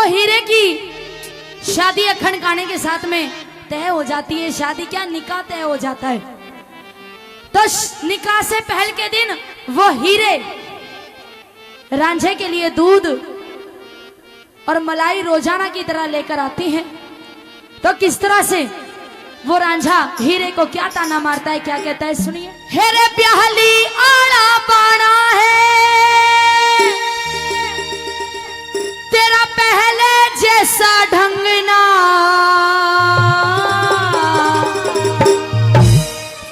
हीरे की शादी अखंड गाने के साथ में तय हो जाती है। शादी क्या, निकाह तय हो जाता है। तो निकाह से पहले के दिन वो हीरे रांझे के लिए दूध और मलाई रोजाना की तरह लेकर आती हैं। तो किस तरह से वो रांझा हीरे को क्या ताना मारता है, क्या कहता है, सुनिए। हेरे प्याली आड़ा पाना है, तेरा पहले जैसा ढंग ना,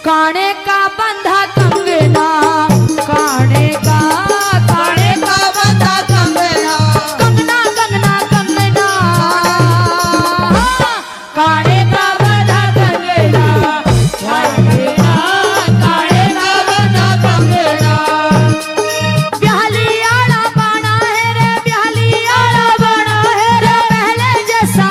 काने का बंधा कंगना, काने का बंधा कंगना, कंगना कंगना कंगना, काने का बंधा कंगना, काने का बंधा कंगना। ब्याहली आड़ा बाना है रे, ब्याहली आड़ा बाना है रे, पहले जैसा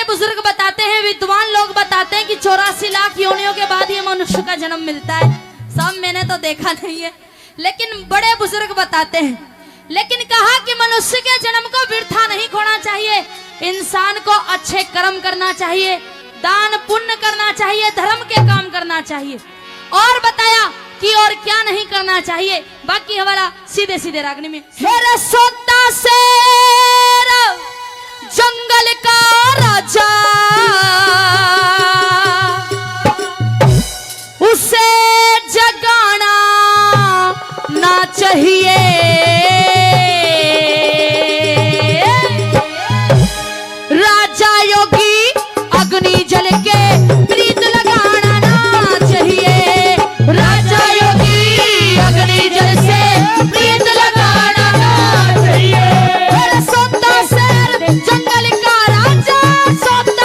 बुजुर्ग बताते हैं, विद्वान लोग बताते हैं कि 84 लाख योनियों के बाद ये मनुष्य का जन्म मिलता है। सब मैंने तो देखा नहीं है, लेकिन बड़े बुजुर्ग बताते हैं। लेकिन कहा कि मनुष्य के जन्म को वृथा नहीं खोना चाहिए, इंसान को अच्छे कर्म करना चाहिए, दान पुण्य करना चाहिए, धर्म के काम करना चाहिए। और बताया कि और क्या नहीं करना चाहिए। बाकी हमारा सीधे सीधे रागनी में, हेरे सोता शेर जंगल का राजा, उसे जगाना ना चाहिए, राजा योगी अग्नि जल के प्रीत लगाना ना चाहिए, राजा योगी अग्नि जल से प्रीत लगाना ना चाहिए। सोता शेर जंगल का राजा, सोता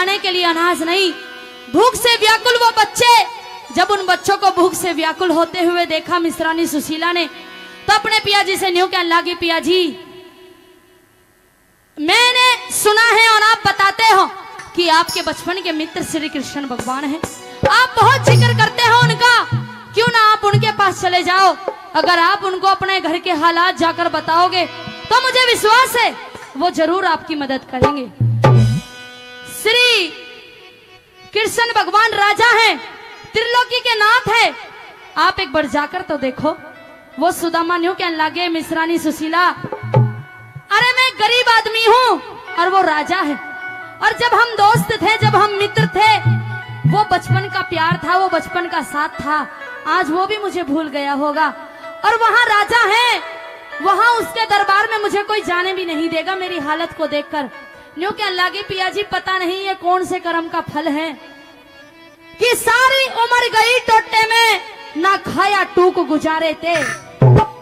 खाने के लिए अनाज नहीं, भूख से व्याकुल वो बच्चे। जब उन बच्चों को भूख से व्याकुल होते हुए देखा मिस्रानी सुशीला ने, तो अपने पिया जी से न्यू कहने लगी, पिया जी मैंने सुना है और आप बताते हो कि आपके बचपन के मित्र श्री कृष्ण भगवान हैं, आप बहुत जिक्र करते हो उनका, क्यों ना आप उनके पास चले जाओ। अगर आप उनको अपने घर के हालात जाकर बताओगे तो मुझे विश्वास है वो जरूर आपकी मदद करेंगे। श्री कृष्ण भगवान राजा हैं, त्रिलोकी के नाथ है, आप एक बार जाकर तो देखो। वो सुदामा न्यू कहने लगे, मिश्रानी सुशीला अरे मैं गरीब आदमी हूँ और वो राजा है, और जब हम दोस्त थे, जब हम मित्र थे, वो बचपन का प्यार था, वो बचपन का साथ था, आज वो भी मुझे भूल गया होगा। और वहां राजा है, वहां उसके दरबार में मुझे कोई जाने भी नहीं देगा मेरी हालत को देखकर। न्यू कहने लगे, पिया जी पता नहीं ये कौन से कर्म का फल है कि सारी उम्र गई टोटे में, ना खाया टूक गुजारे थे।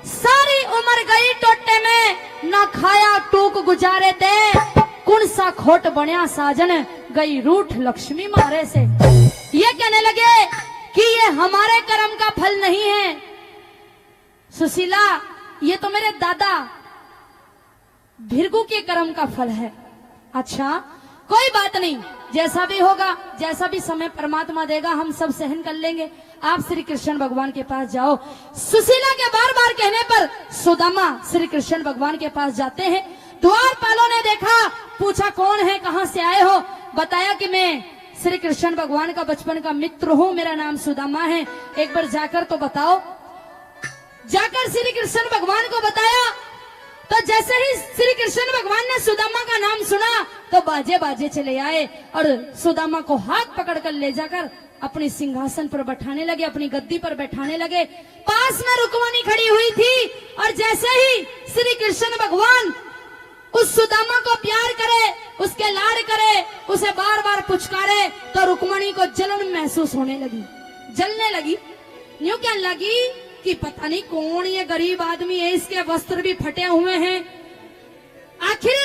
सारी उम्र गई टोटे में, ना खाया टूक गुजारे थे। कौन सा खोट बनिया साजन, गई रूठ लक्ष्मी मारे से। ये कहने लगे कि ये हमारे कर्म का फल नहीं है सुशीला, ये तो मेरे दादा भृगु के कर्म का फल है। अच्छा कोई बात नहीं, जैसा भी होगा, जैसा भी समय परमात्मा देगा हम सब सहन कर लेंगे। आप श्री कृष्ण भगवान के पास जाओ। सुशीला के बार बार कहने पर सुदामा श्री कृष्ण भगवान के पास जाते हैं। द्वारपालों ने देखा, पूछा कौन है, कहां से आए हो। बताया कि मैं श्री कृष्ण भगवान का बचपन का मित्र हूं, मेरा नाम सुदामा है, एक बार जाकर तो बताओ। जाकर श्री कृष्ण भगवान को बताया तो जैसे ही श्री कृष्ण भगवान ने सुदामा का नाम सुना तो बाजे बाजे चले आए और सुदामा को हाथ पकड़कर ले जाकर अपने सिंहासन पर बैठाने लगे, अपनी गद्दी पर बैठाने लगे। पास में रुक्मणी खड़ी हुई थी और जैसे ही श्री कृष्ण भगवान उस सुदामा को प्यार करे, उसके लाड करे, उसे बार बार पुचकारे, तो रुक्मणी को जलन महसूस होने लगी, जलने लगी। न्यू कहने लगी कि पता नहीं कौन ये गरीब आदमी है, इसके वस्त्र भी फटे हुए हैं, आखिर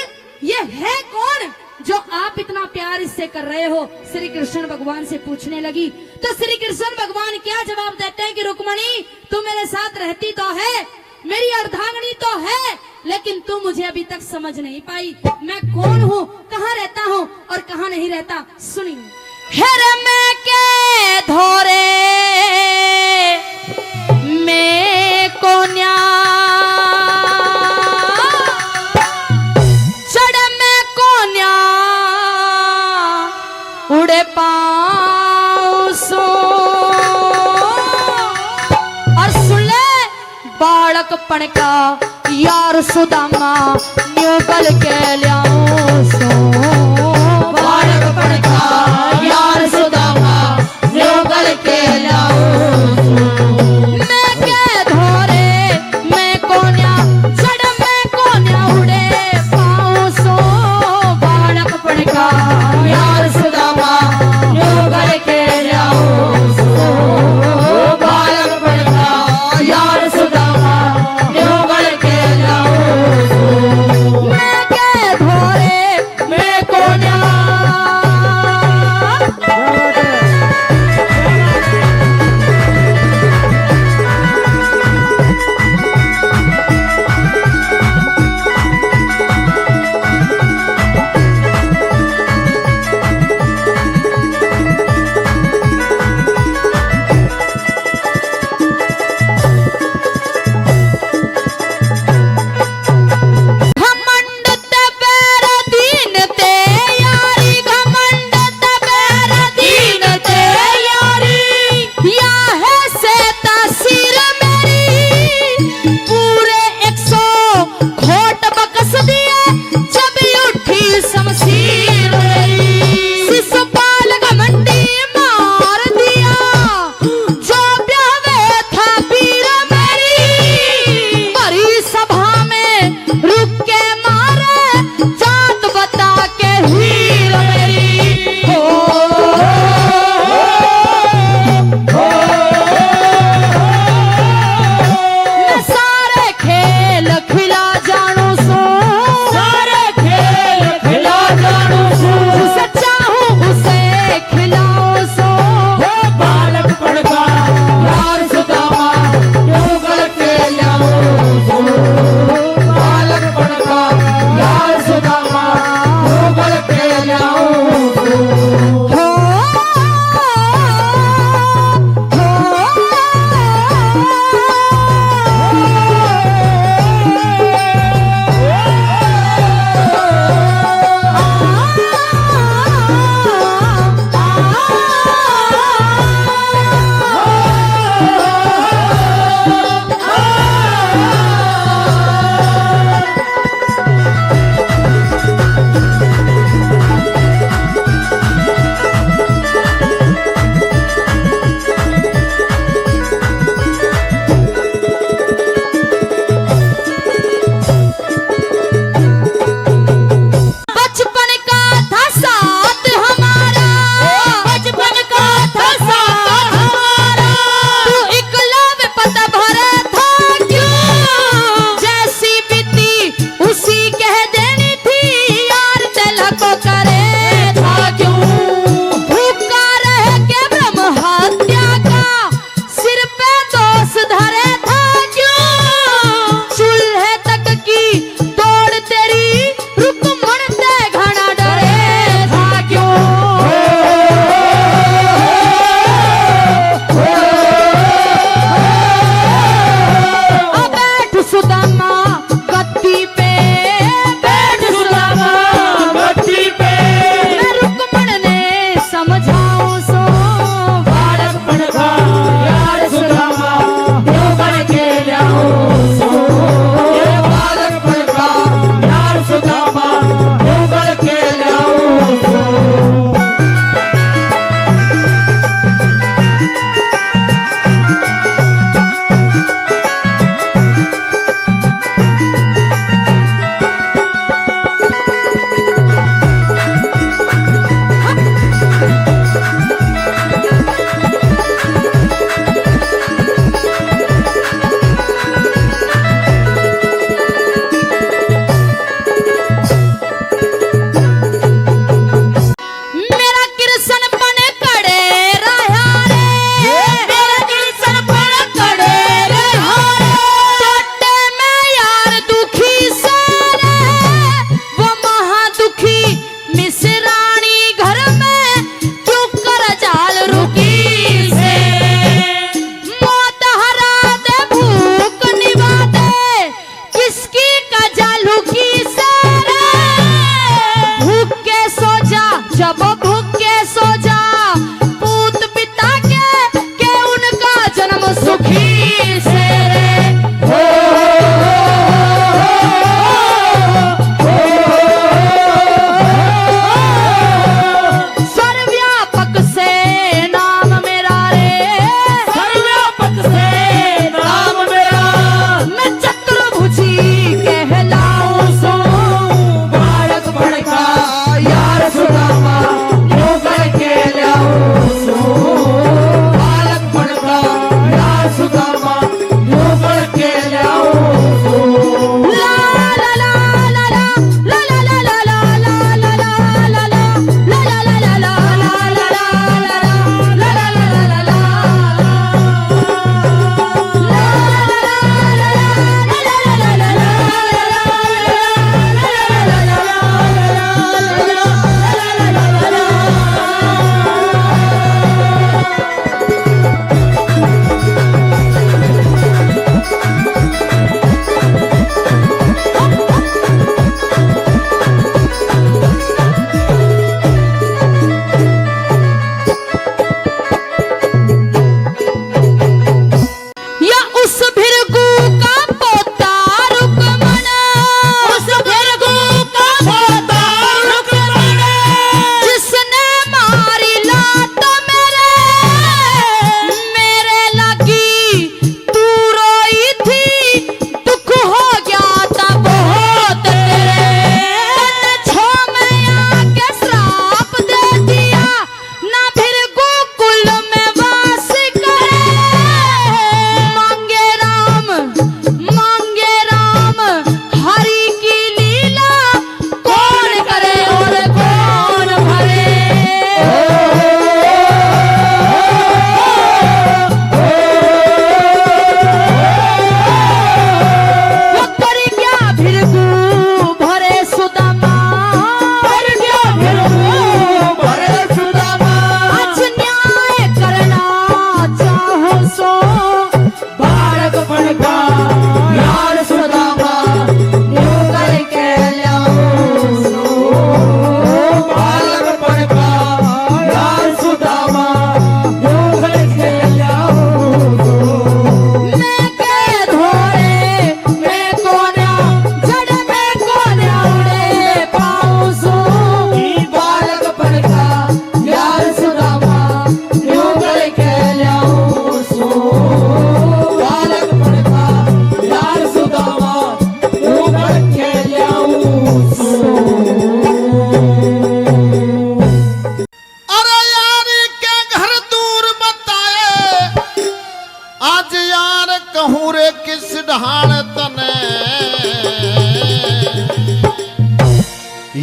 ये है कौन जो आप इतना प्यार इससे कर रहे हो। श्री कृष्ण भगवान से पूछने लगी तो श्री कृष्ण भगवान क्या जवाब देते हैं कि रुक्मणी तू मेरे साथ रहती तो है, मेरी अर्धांगिनी तो है, लेकिन तू मुझे अभी तक समझ नहीं पाई, मैं कौन हूँ, कहाँ रहता हूँ और कहाँ नहीं रहता। सुनिए। हेरे मैं के धोरे मैं कोन्या चढ़ में कोन्या उड़े पाऊसो और सुले बालकपन का यार सुदामा न्यूगल के लियाऊं सो। बालकपन का यार सुदामा न्यूगल के लियाऊं सो।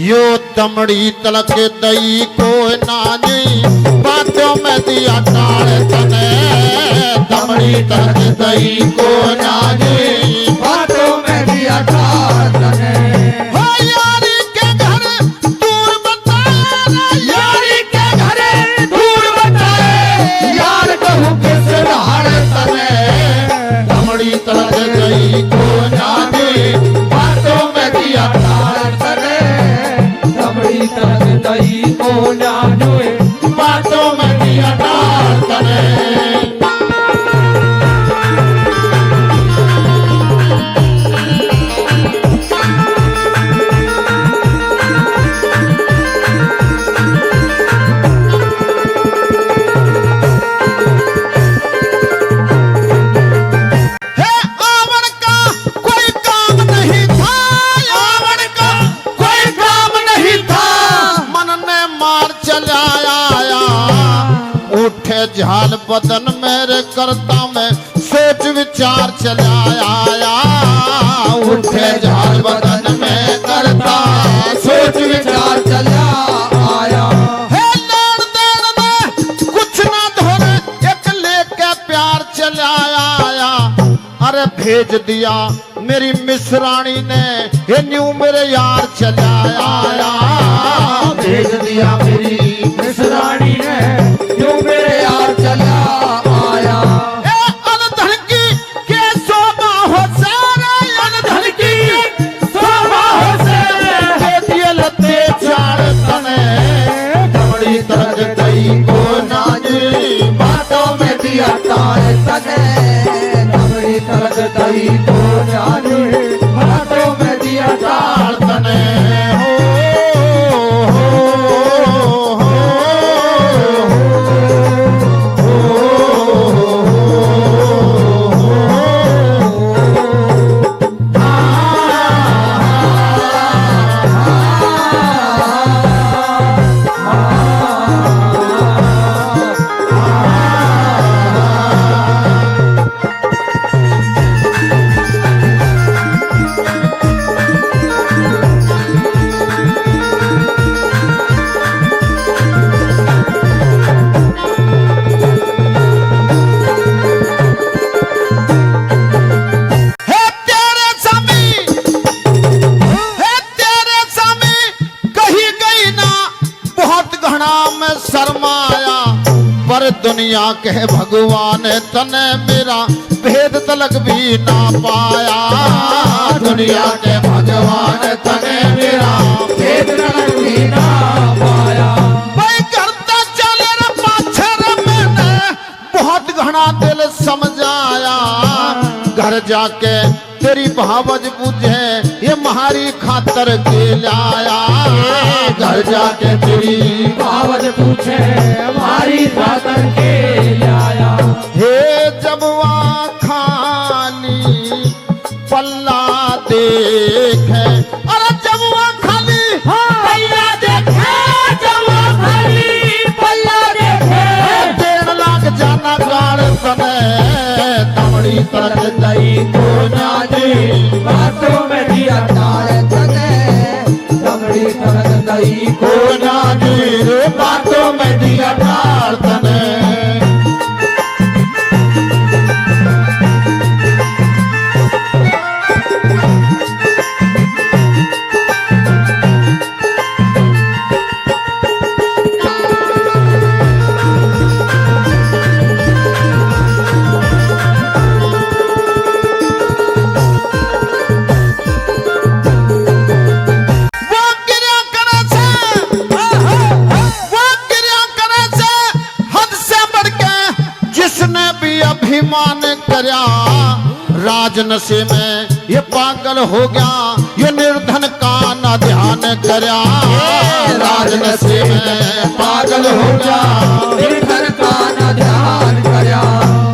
यो तमड़ी तलक दई को नानी बातों में दिया टाल तने तमड़ी तलक दई को नानी बातों में दिया टाल तने हो यारी के घर दूर बताए यारी के घर दूर बताए यार कहूँ किस हाल तने तमड़ी तलक दई को नानी बातों में दिया टाल तने तक दई को नानुए बातों में दिया डाल तने उठे झाल बदन मेरे करता मैं सोच विचार चला आया। उठे झाल बदन में करता सोच विचार चला आया। हे लेन देन में कुछ ना धोने एक लेके प्यार चला आया। अरे भेज दिया मेरी मिसरानी ने ये न्यू मेरे यार चला आया। भेज दिया मेरी मिसरानी ने यूं मेरे यार चला आया। ए अनधन की के शोभा हो सारे अनधन की शोभा हो से दे दिए लते चार तने दमड़ी तक गई को नाजी बातों में दिया तार तने। दमड़ी तक गई को नाजी बातों में दिया तार तने शर्माया पर दुनिया के भगवान तने मेरा भेद तलक भी ना पाया। दुनिया के भगवान तने मेरा भेद तलक भी ना पाया। भाई करता चले रे पाछर मैंने बहुत घना दिल समझाया। घर जाके तेरी भावज बुझे ये महारी खातर के लाया। घर जाके तेरी भावज पूछे हमारी खातर के लाया। हे जबवा खाली पल्ला देखे अरे जबवा खाली पल्ला देखे जबवा खाली पल्ला देखे 1.5 लाख जाना गाड़ तने दमड़ी तक दई को नाजी बातों में दिया तार तने। दमड़ी तक दई को नाजी बातों में दिया तार तने। अभिमान करया राज नशे में ये पागल हो गया ये निर्धन का न ध्यान करया। राज नशे में पागल हो गया निर्धन का न ध्यान करया।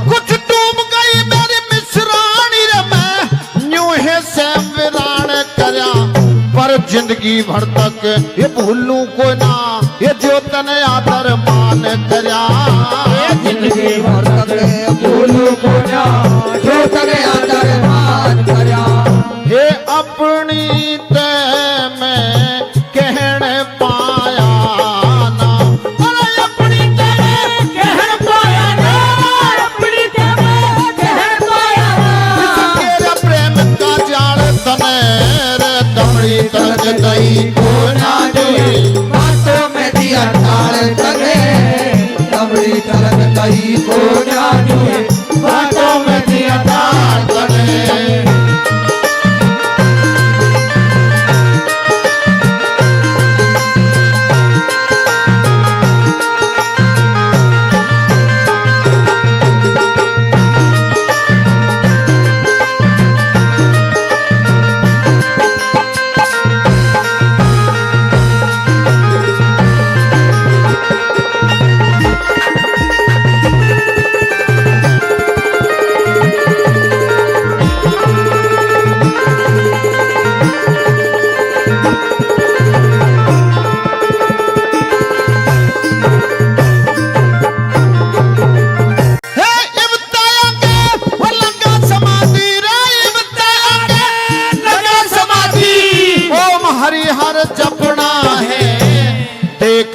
कुछ डूब गई मेरी मिसरानी रे मैं न्यू है से वीरान करया। पर जिंदगी भर तक ये भूलू को ना ये जो तने आदर मान करया। जिंदगी भर तक भूलू को ना जो तने आदर मान करया। हे अपनी ते में कहने पाया ना अरे अपनी ते में कहन पाया ना। अपनी ते में कहन पाया ना। तेरा प्रेम का जाल तने रे दमड़ी तक गई को ना जोई बातों में दिया ताल तने।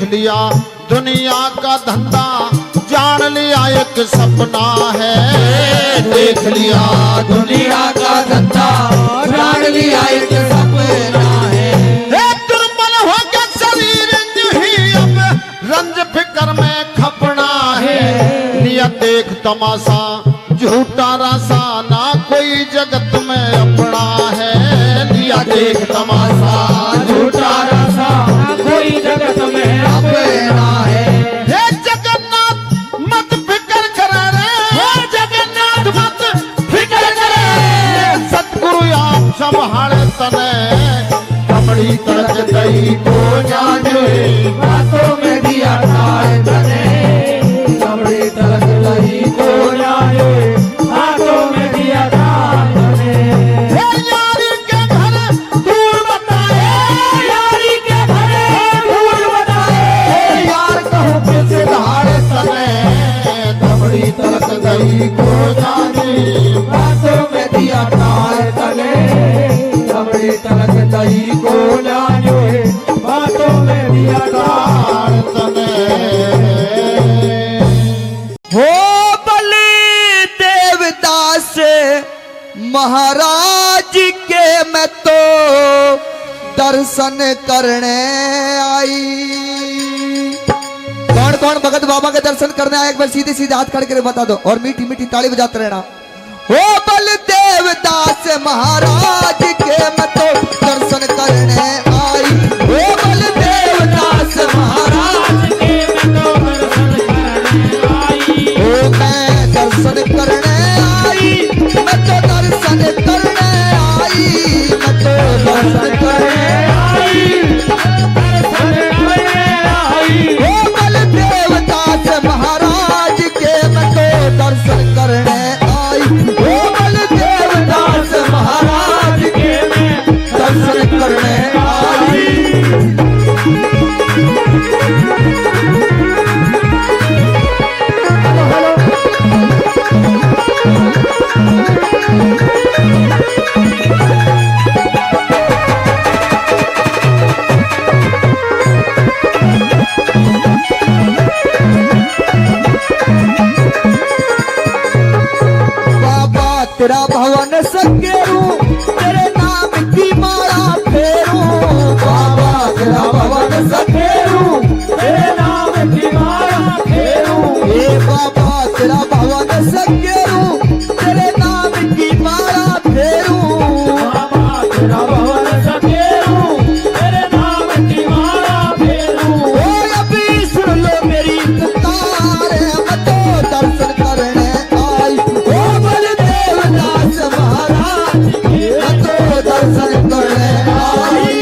देख लिया दुनिया का धंधा, जान लिया एक सपना है। देख लिया दुनिया का धंधा, जान लिया एक सपना है। दुर्बल हो गया शरीर ही अब रंज फिक्र में खपना है। लिया देख तमाशा झूठा रासा, ना कोई जगत में अपना है। लिया देख तमाशा झूठा रासा, कोई जगत में अपना है। हे जगन्नाथ मत फिक्र करे रे, हे जगन्नाथ मत फिक्र करे। सतगुरु आप संभाले तने, दमड़ी तलक दई को जाने। बातों में दिया तार तने, दमड़ी तलक दई को जाने। बातों में दिया तार तने। हे यारी के घर दूर बताए, यारी के भरे भूल बताए। यार कहूँ किसे धारे तने, दमड़ी तलक दई को जाने। बातों में दिया तार तने, दमड़ी तलक दई को जाने। बातों में दिया तार तने। हो बलि देवदास महाराज के मैं तो दर्शन करने आई। कौन कौन भगत बाबा के दर्शन करने आए, एक बार सीधे सीधे हाथ खड़े करके बता दो और मीठी मीठी ताली बजाते रहना। हो बल देवदास महाराज के मैं तो दर्शन करने आई। हो बल देवदास महाराज के मैं तो दर्शन करने आई। हो मैं दर्शन करने आई, मैं तो दर्शन करने आई। मैं तो दर्शन करने आई, दर्शन करने आई। हो बल देवदास महाराज के मैं तो दर्शन करने आई। हो बल देवदास महाराज के मैं दर्शन करने आई। बाबा तेरा भवन सकेरू, तेरे नाम की माला फेरू। बाबा तेरा भवन सकेरू, तेरे नाम की माला फेरू। हे बाबा तेरा भवन सकेरू, तेरे नाम की माला फेरू। बाबा तेरा भवन सकेरू, तेरे नाम की माला फेरू। ओ अभी सुन लो मेरी पुकार, मैं तो दर्शन करने आई। ओ बल देवदास महाराज के मैं तो दर्शन करने आई।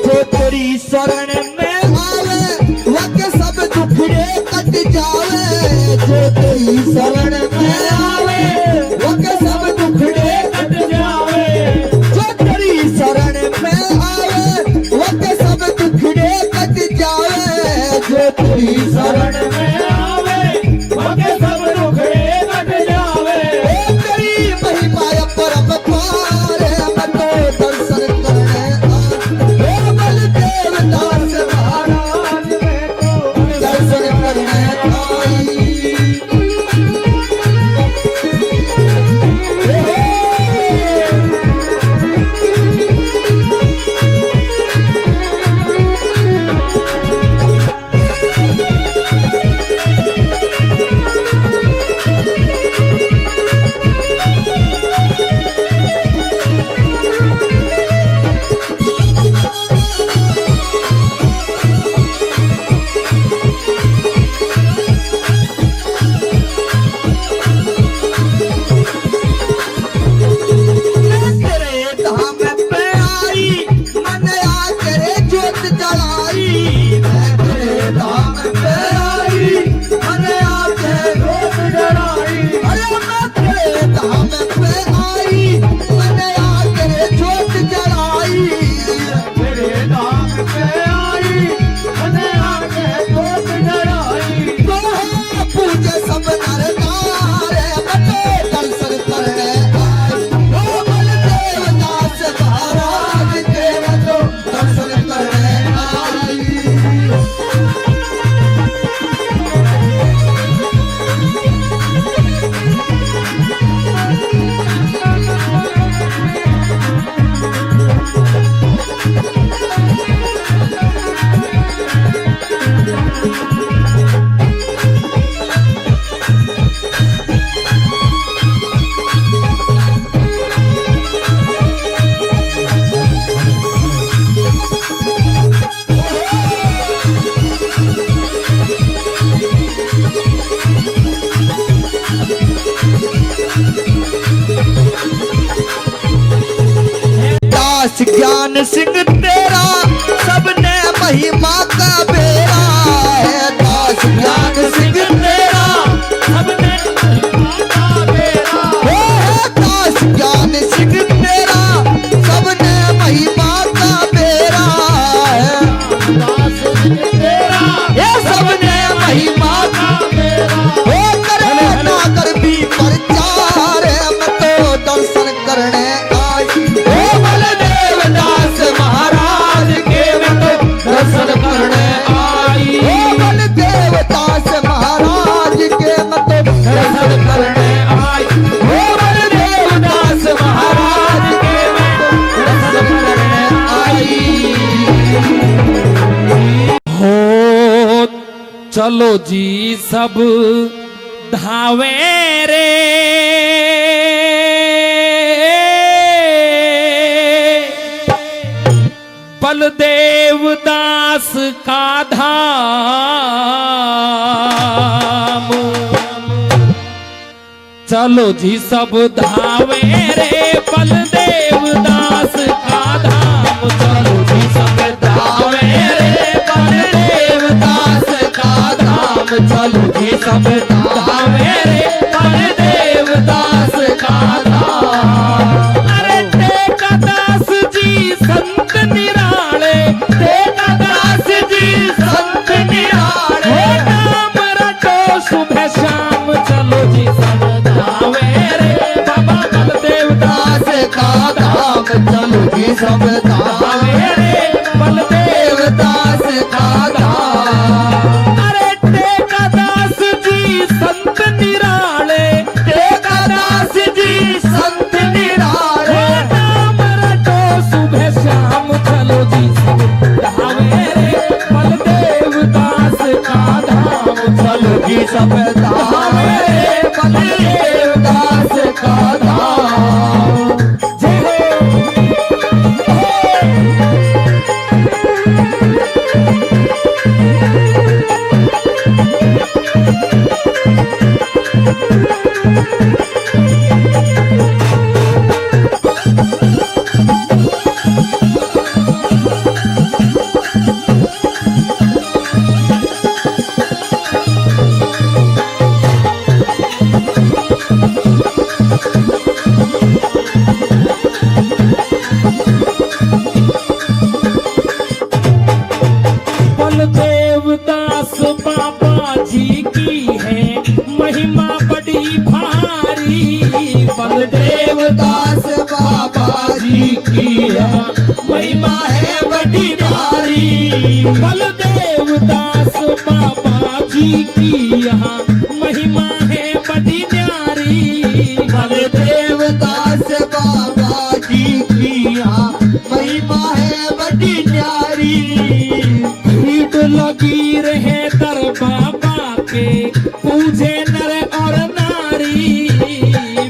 जो तेरी शरण में आवे, वह सब दुखड़े कट जावे। जो तेरी शरण में आवे, वह सब दुखड़े कट जावे। जो तेरी शरण में आवे, वह सब दुखड़े कट जावे। जो तेरी शरण में आवे, वह सब दुखड़े कट जावे। ओ तेरी महिमा परम पार, मैं तो दर्शन करने आई। ओ बल देवदास महाराज मैं तो दर्शन करने आई। दास ज्ञान सिंह तेरा सबने महिमा का बेरा है। दास ज्ञान सिंह तेरा सबने महिमा का बेरा है। दास ज्ञान सिंह तेरा सबने महिमा का बेरा है। दास तेरा ये सबने महिमा का बेरा हो करे ना कर भी प्रचार मैं तो दर्शन करने आई। ओ बलदेव दास महाराज के मैं तो दर्शन करने आई। ओ बलदेव दास महाराज के मैं तो दर्शन करने आई। ओ बलदेव दास महाराज के मैं तो दर्शन करने आई। हो चलो जी सब धावे रे बलदेव दास का धाम। चलो जी सब धावे रे बलदेव दास का धाम। चलो जी सब धावे रे बलदेव दास का धाम। चलो जी सब धावे रे बलदेव दास का धाम। अरे टेका दास जी संत निराले, टेका दास जी संत निराले, नाम रटो सुबह शाम। चलो जी सब धावे रे बाबा बलदेव दास का धाम। चलो जी सब धावे रे बलदेव दास का धाम। अरे टेका दास जी संत निराले, टेका दास जी संत निराले, नाम रटो सुबह शाम। चलो जी सब धावे रे बलदेव दास का धाम। चलो जी सब धावे रे बलदेव दास का धाम। जय हो। बलदेव दास बाबा जी की है महिमा बड़ी भारी। बलदेव दास बाबा जी की है महिमा है बड़ी भारी। बलदेव दास बाबा जी की यहाँ महिमा है बड़ी न्यारी। बलदेव दास बाबा जी की यहाँ महिमा है बड़ी न्यारी। भीड़ लगी रहे दर बाबा के पूजे नर और नारी।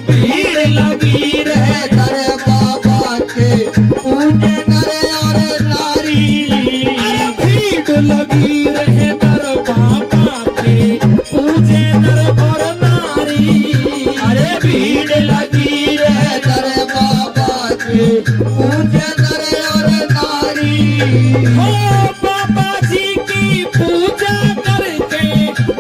भीड़ लगी रहे दर बाबा के पूजे नर और नारी। अरे भीड़ लगी रहे दर बाबा के पूजे नर और नारी। अरे भीड़ लगी रहे दर बाबा के पूजे नर और नारी। हो बाबा जी की पूजा करके,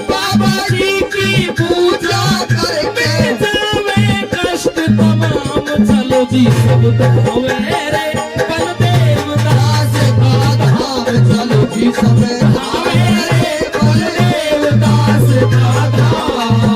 बाबा जी की पूजा करके जावे कष्ट तमाम। चलो जी सब धावे रे बलदेव दास का धाम। चलो जी सब धावे रे बलदेव दास का धाम।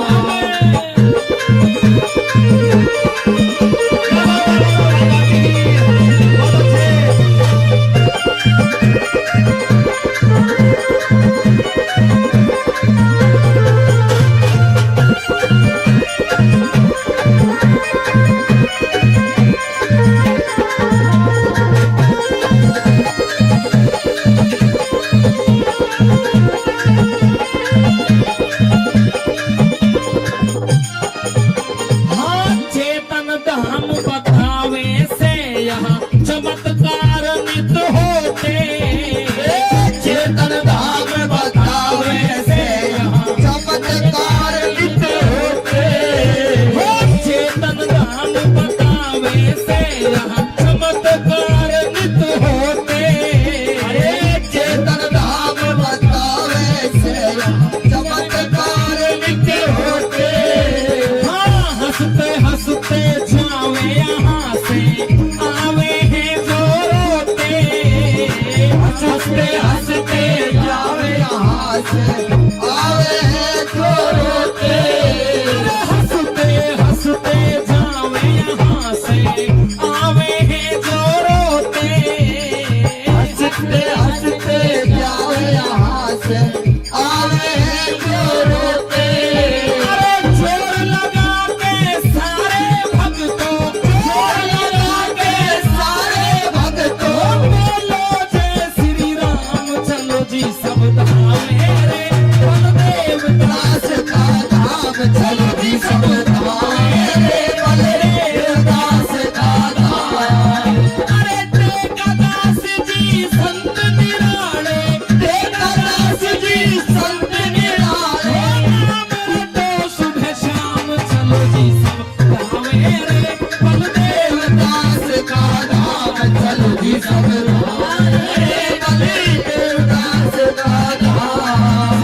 जी सब धावे रे बलदेव दास का धाम चलो जी सब धावे रे बलदेव दास का धाम।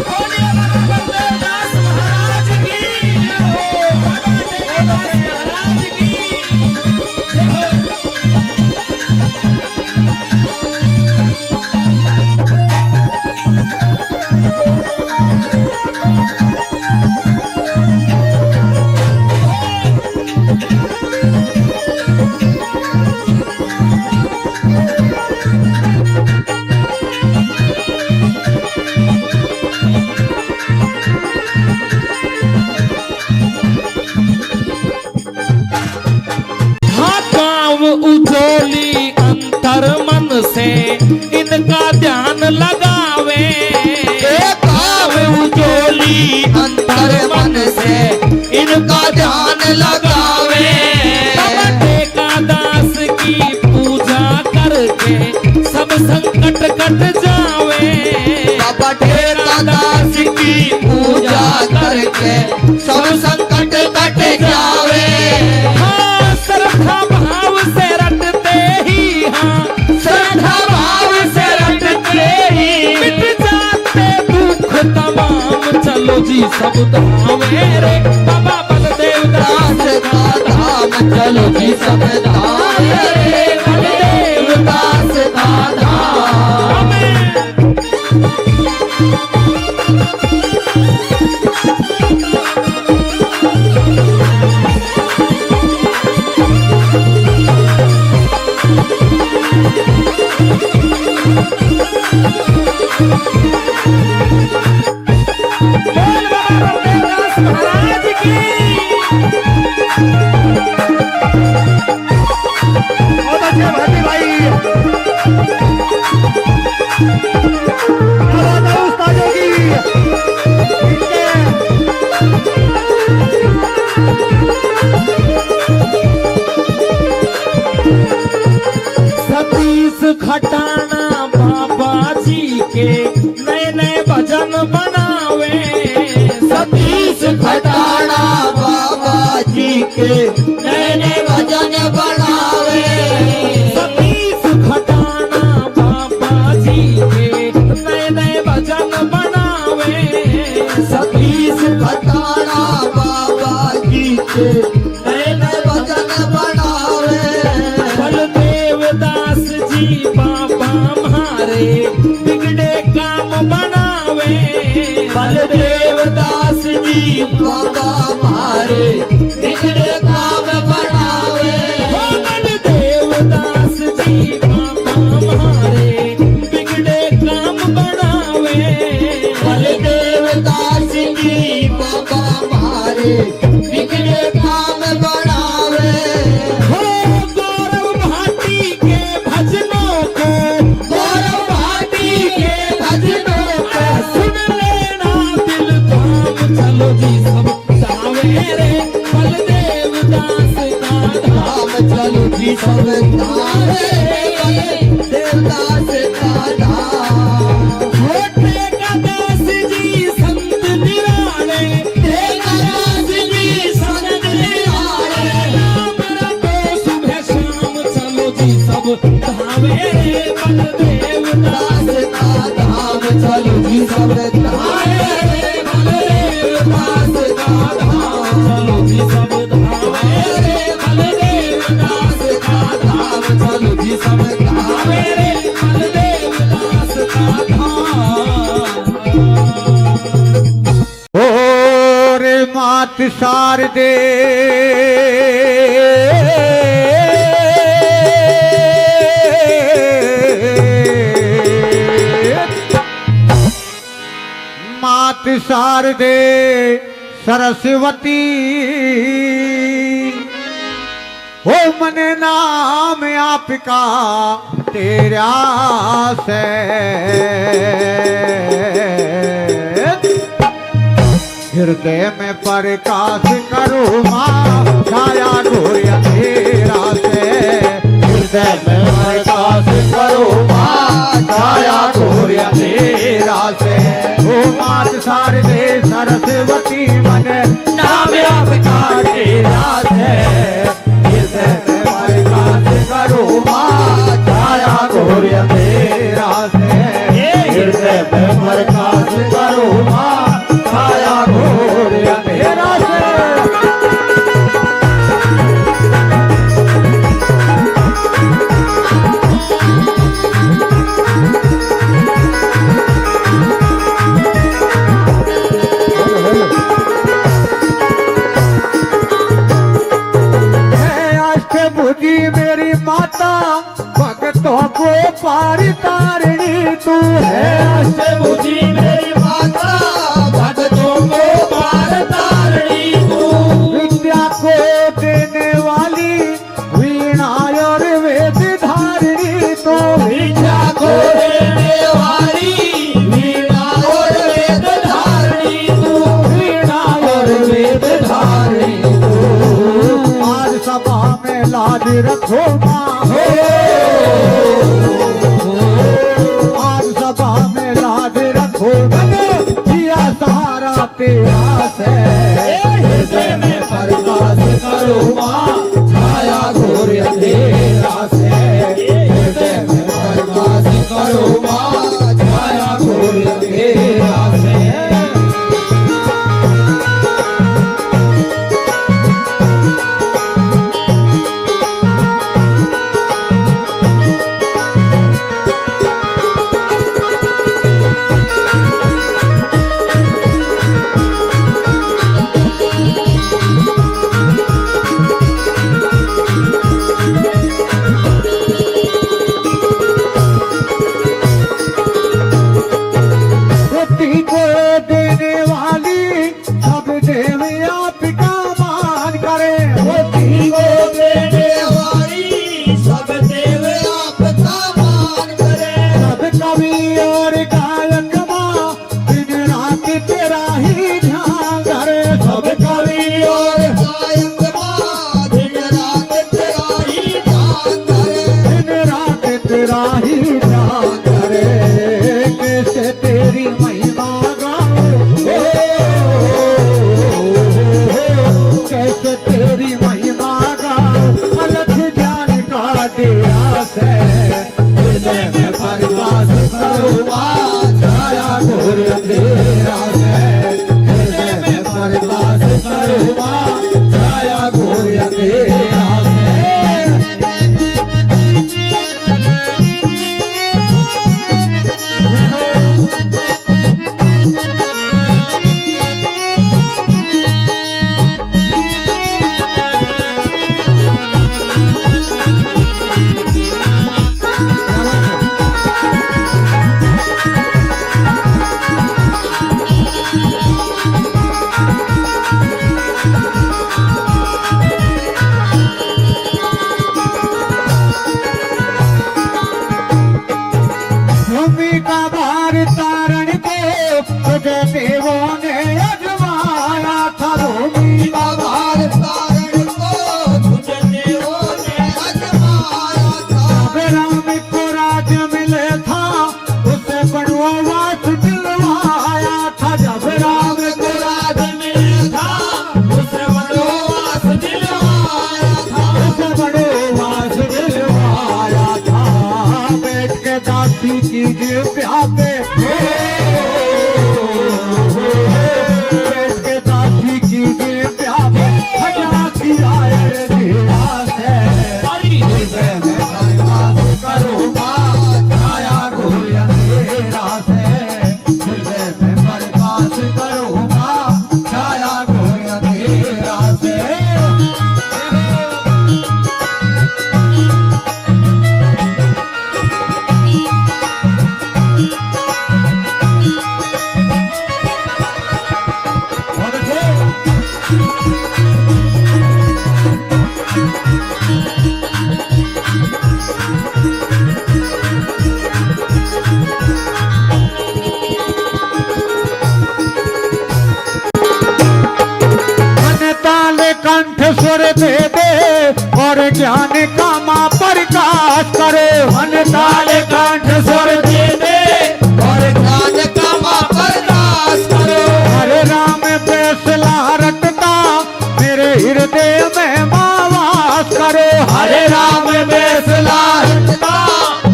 बोलिए बाबा बलदेव दास महाराज की जय हो, बाबा देवदास महाराज की जय हो। गाँव उजोली अंतर मन से इनका ध्यान लगावे। गाँव उजोली अंतर मन से इनका ध्यान लगावे। एकादश की पूजा करके सब संकट कट जावे। बाबा एकादश की पूजा करके सब संकट कट जावे। हाँ श्रद्धा भाव से रटते ही, हाँ श्रद्धा भाव से रटते ही मिट जाते दुख तमाम। चलो जी सब धावे रे बाबा बलदेव दास दास का धाम चलो जी सब धावे रे बलदेव दास का धाम। बोल बाबा बलदेव दास महाराज की। बहुत अच्छे भाटी भाई उस्तादों की सतीश खटाना बाबा जी के नए नए भजन बनावे। सतीश खटाना बाबा जी के नए नए भजन बनावे। सतीश खटाना बाबा जी के नए नए भजन बनावे। सतीश खटाना बाबा जी के नए नए भजन बनावे। बलदेव दास जी बाबा हमारे बिगड़े काम बनावे। बलदेव दास जी बाबा हमारे बिगड़े काम बनावे। हो बलदेव दास जी बाबा हमारे बिगड़े काम बनावे। बलदेव दास जी बाबा हमारे बिगड़े काम बनावे। हो गौरव भाटी के भजनों को, गौरव भाटी के भजनों को सुन लेना दिल थाम। चलो जी सब धावे रे बलदेव दास का धाम। धाम चलो जी सब धावे देवदास का धाम। छोटे एकादश जी संत निराले, एकादश जी संत निराले। नाम रटो सुबह शाम। चलो जी सब धावे रे बलदेव दास दास का धाम चलो जी सब धावे रे बलदेव दास का धाम। चलो जी सब धावे रे बलदेव दास का धाम चलो जी सब धावे रे बलदेव दास का धाम। ओ रे मात शारदे मात शारदे सरस्वती हो मने नाम आपका तेरा से हृदय में प्रकाश करो माँ छाया घोर अंधेरा से। हृदय में प्रकाश करो माँ छाया घोर अंधेरा से। ओ मात शारदे सरस्वती मन पार तारणी तू है अष्टभुजी मेरी माता भक्तों को पार तारणी तू विद्या को देने वाली वीणा और वेद धारणी तू विद्या को देने वाली वीणा और वेद धारणी तू वीणा और वेद धारणी तू आज सभा में लाज रखो माँ आज सभा में लाज रखो जिया सहारा तेरा से हृदय में प्रकाश करो माँ छाया घोर अंधेरा से हृदय में प्रकाश करो माँ छाया घोर अंधेरा से बुद्धि को देने वाली सब देव आपका मान करे बुद्धि को देने वाली सब देव आपका मान करे सब कवि और गायक माँ दिन रात तेरा ही ध्यान करे सब कवि और गायक माँ दिन रात तेरा ही ध्यान करे दिन रात तेरा ही ध्यान करे कैसे तेरी महिमा गाऊं कैसे तेरी महिमा गाऊं अलग ज्ञान का दिया से हृदय में प्रकाश करो माँ छाया घोर अंधेरा से हृदय में प्रकाश करो माँ छाया घोर अंधेरा से भूमि का भार तारण को तुझे देवों ने अजमाया था भूमि का भार तारण को तुझे देवों ने अजमाया था जब राम को राज मिले था उसे वनवास दिलवाया था जब राम को राज मिले था उसे वनवास दिलवाया था उसे वनवास दिलवाया था बैठ के दासी की जिब्या पे बैठ के दासी की जिब्या पे हटा दिया रे दिया से हृदय में प्रकाश करो माँ छाया घोर अंधेरा से हृदय में प्रकाश करो माँ छाया घोर अंधेरा से कंठ स्वर दे दे और ज्ञान का माँ प्रकाश करे मन ताले कंठ स्वर दे दे और ज्ञान का माँ प्रकाश करो हरे राम फैसला रटता मेरे हृदय में माँ वास करे हरे राम फैसला रटता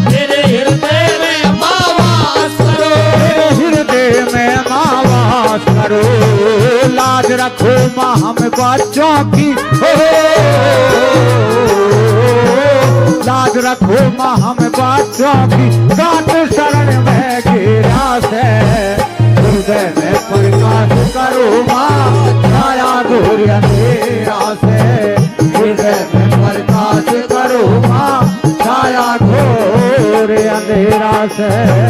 मेरे हृदय में माँ वास करो मेरे हृदय में माँ वास करो लाज रखो माँ हम बच्चों की लाज रखो माँ हम बच्चों की काट शरण में गिरा से हृदय में प्रकाश करो माँ छाया घोर अंधेरा से हृदय में प्रकाश करो माँ छाया घोर अंधेरा तने